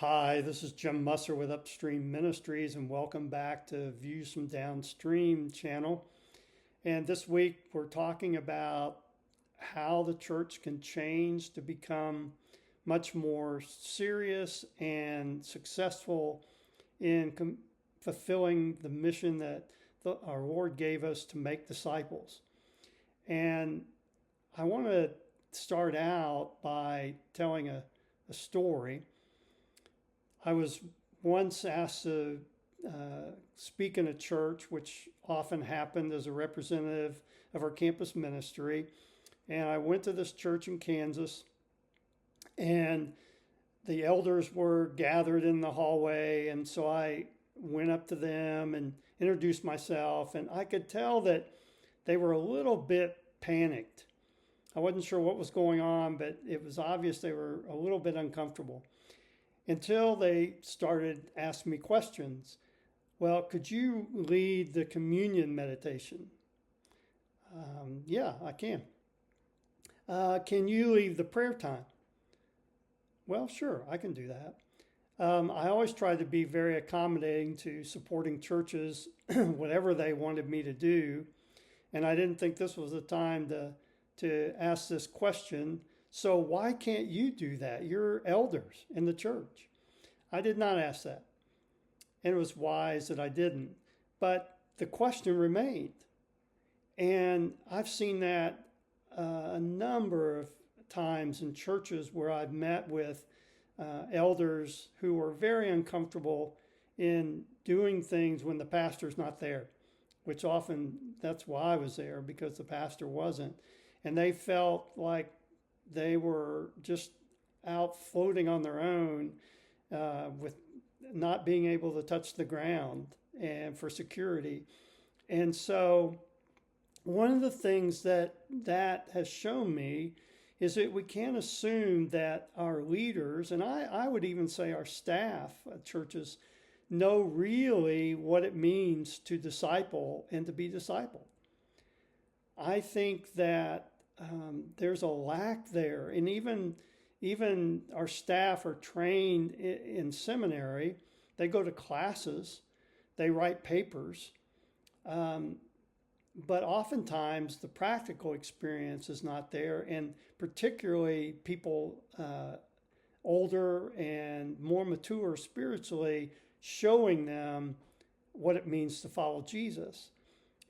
Hi, this is Jim Musser with Upstream Ministries, and welcome back to Views from Downstream channel. And this week we're talking about how the church can change to become much more serious and successful in fulfilling the mission that our Lord gave us to make disciples. And I want to start out by telling a story. I was once asked to speak in a church, which often happened as a representative of our campus ministry. And I went to this church in Kansas, and the elders were gathered in the hallway. And so I went up to them and introduced myself. And I could tell that they were a little bit panicked. I wasn't sure what was going on, but it was obvious they were a little bit uncomfortable, until they started asking me questions. Well, could you lead the communion meditation? Yeah, I can. Can you lead the prayer time? Well, sure, I can do that. I always try to be very accommodating to supporting churches, whatever they wanted me to do. And I didn't think this was the time to ask this question. So why can't you do that? You're elders in the church. I did not ask that. And it was wise that I didn't. But the question remained. And I've seen that a number of times in churches where I've met with elders who are very uncomfortable in doing things when the pastor's not there, which often that's why I was there, because the pastor wasn't. And they felt like they were just out floating on their own with not being able to touch the ground and for security. And so one of the things that has shown me is that we can't assume that our leaders, and I would even say our staff at churches, know really what it means to disciple and to be discipled. I think that there's a lack there. And even our staff are trained in seminary. They go to classes, they write papers, but oftentimes the practical experience is not there. And particularly people older and more mature spiritually, showing them what it means to follow Jesus.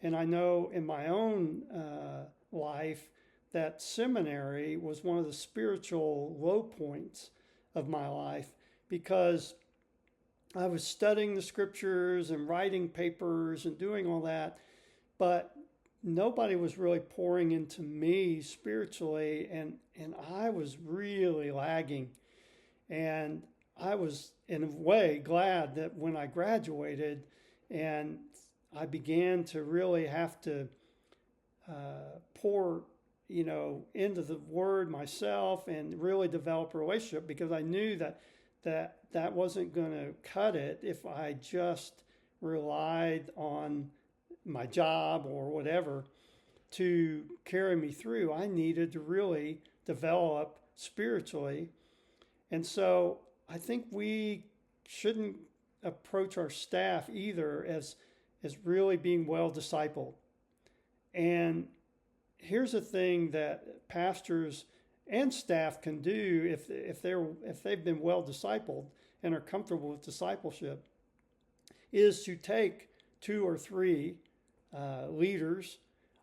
And I know in my own life, that seminary was one of the spiritual low points of my life, because I was studying the scriptures and writing papers and doing all that, but nobody was really pouring into me spiritually, and I was really lagging. And I was, in a way, glad that when I graduated and I began to really have to pour into the word myself and really develop a relationship, because I knew that wasn't going to cut it if I just relied on my job or whatever to carry me through. I needed to really develop spiritually. And so I think we shouldn't approach our staff either as really being well discipled. And here's a thing that pastors and staff can do if they've been well discipled and are comfortable with discipleship, is to take 2 or 3 leaders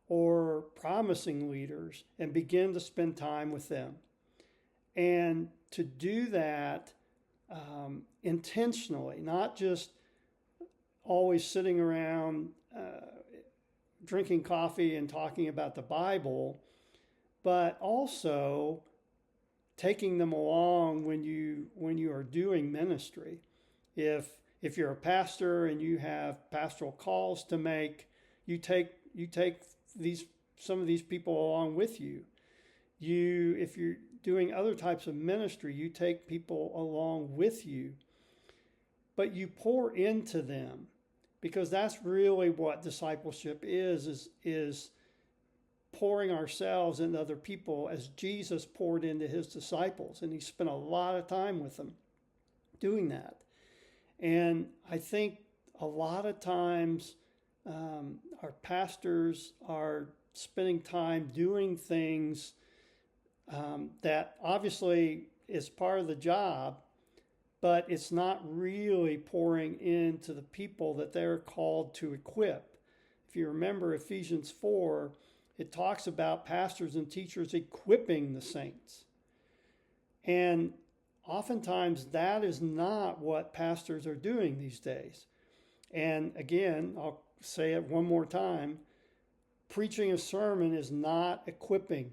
or promising leaders and begin to spend time with them. And to do that intentionally, not just always sitting around drinking coffee and talking about the Bible, but also taking them along when you are doing ministry. If you're a pastor and you have pastoral calls to make, you take some of these people along with you. If you're doing other types of ministry, you take people along with you, but you pour into them. Because that's really what discipleship is pouring ourselves into other people as Jesus poured into his disciples. And he spent a lot of time with them. doing that. And I think a lot of times our pastors are spending time doing things that obviously is part of the job, but it's not really pouring into the people that they're called to equip. If you remember Ephesians 4, it talks about pastors and teachers equipping the saints. And oftentimes that is not what pastors are doing these days. And again, I'll say it one more time, preaching a sermon is not equipping,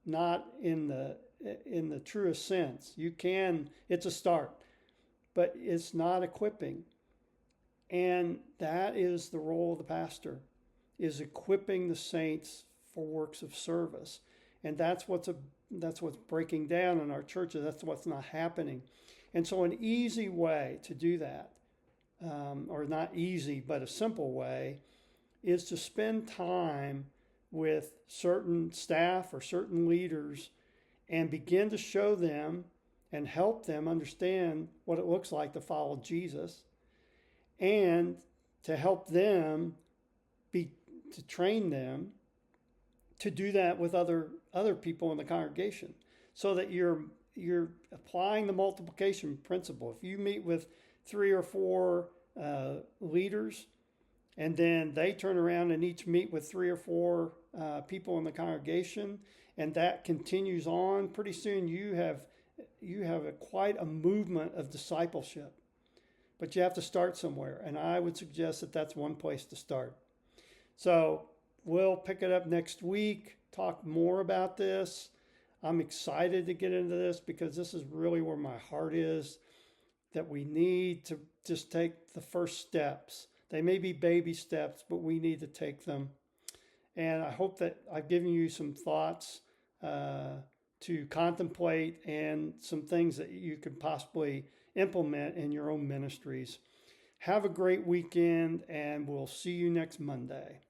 not in the truest sense. It's a start, but it's not equipping. And that is the role of the pastor, is equipping the saints for works of service. And that's what's breaking down in our churches. That's what's not happening. And so an easy way to do that, or not easy, but a simple way, is to spend time with certain staff or certain leaders and begin to show them and help them understand what it looks like to follow Jesus, and to help them to train them to do that with other people in the congregation, so that you're applying the multiplication principle. If you meet with 3 or 4 leaders, and then they turn around and each meet with 3 or 4 people in the congregation, and that continues on, pretty soon you have quite a movement of discipleship. But you have to start somewhere, and I would suggest that that's one place to start. So we'll pick it up next week, talk more about this. I'm excited to get into this because this is really where my heart is, that we need to just take the first steps. They may be baby steps, but we need to take them. And I hope that I've given you some thoughts to contemplate, and some things that you could possibly implement in your own ministries. Have a great weekend, and we'll see you next Monday.